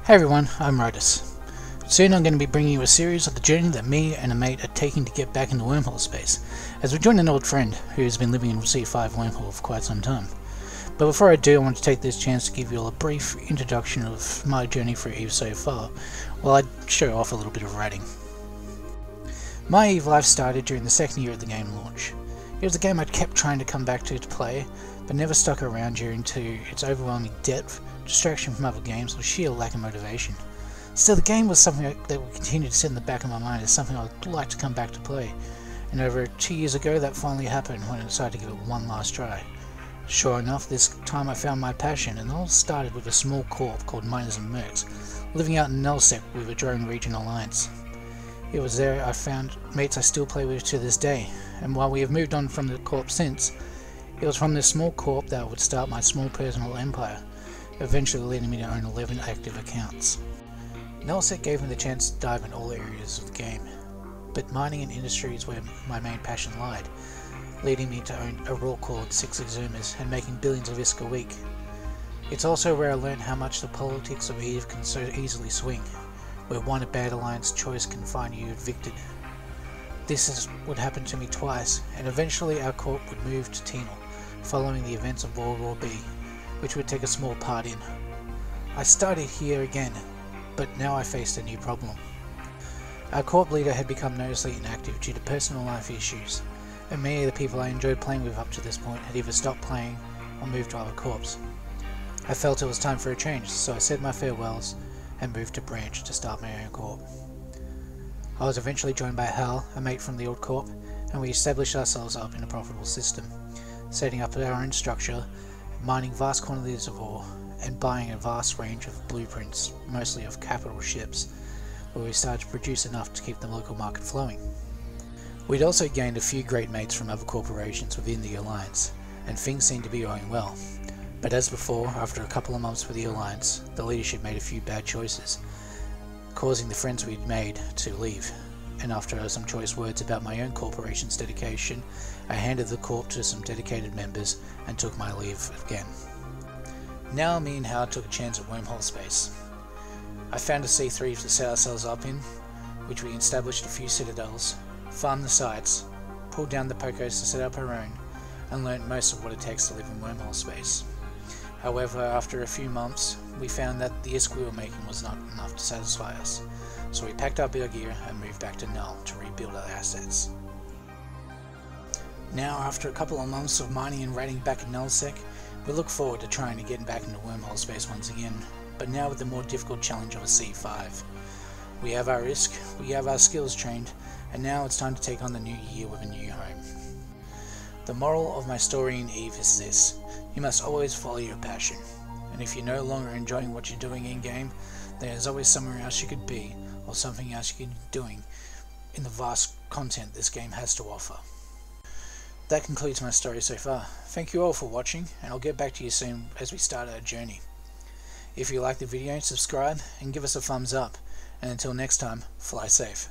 Hey everyone, I'm Rodis. Soon I'm going to be bringing you a series of the journey that me and a mate are taking to get back into wormhole space, as we join an old friend who has been living in C5 wormhole for quite some time. But before I do, I want to take this chance to give you all a brief introduction of my journey for EVE so far, while I show off a little bit of writing. My EVE life started during the second year of the game launch. It was a game I'd kept trying to come back to play, but never stuck around due to its overwhelming depth, distraction from other games, or sheer lack of motivation. Still, the game was something that would continue to sit in the back of my mind as something I'd like to come back to play, and over 2 years ago that finally happened when I decided to give it one last try. Sure enough, this time I found my passion, and it all started with a small corp called Miners and Mercs, living out in Nullsec with a drone region alliance. It was there I found mates I still play with to this day, and while we have moved on from the corp since, it was from this small corp that I would start my small personal empire, eventually leading me to own 11 active accounts. Nullsec gave me the chance to dive in all areas of the game, but mining and industry is where my main passion lied, leading me to own a raw core and 6 exhumers and making billions of ISK a week. It's also where I learned how much the politics of EVE can so easily swing, where one bad alliance choice can find you evicted. This would happen to me twice, and eventually our corp would move to Tenal, following the events of World War B, which would take a small part in. I started here again, but now I faced a new problem. Our corp leader had become noticeably inactive due to personal life issues, and many of the people I enjoyed playing with up to this point had either stopped playing or moved to other corps. I felt it was time for a change, so I said my farewells and moved to Branch to start my own corp. I was eventually joined by Hal, a mate from the old corp, and we established ourselves up in a profitable system, setting up our own structure, mining vast quantities of ore, and buying a vast range of blueprints, mostly of capital ships, where we started to produce enough to keep the local market flowing. We'd also gained a few great mates from other corporations within the Alliance, and things seemed to be going well. But as before, after a couple of months with the Alliance, the leadership made a few bad choices, causing the friends we'd made to leave, and after some choice words about my own corporation's dedication, I handed the corp to some dedicated members and took my leave again. Now me and Howard took a chance at wormhole space. I found a C3 to set ourselves up in, which we established a few citadels, farmed the sites, pulled down the pocos to set up our own, and learnt most of what it takes to live in wormhole space. However, after a few months, we found that the ISK we were making was not enough to satisfy us, so we packed up our gear and moved back to Null to rebuild our assets. Now, after a couple of months of mining and raiding back in Nullsec, we look forward to trying to get back into wormhole space once again, but now with the more difficult challenge of a C5. We have our ISK, we have our skills trained, and now it's time to take on the new year with a new home. The moral of my story in EVE is this: you must always follow your passion, and if you're no longer enjoying what you're doing in-game, there's always somewhere else you could be, or something else you could be doing in the vast content this game has to offer. That concludes my story so far. Thank you all for watching, and I'll get back to you soon as we start our journey. If you like the video, subscribe and give us a thumbs up, and until next time, fly safe.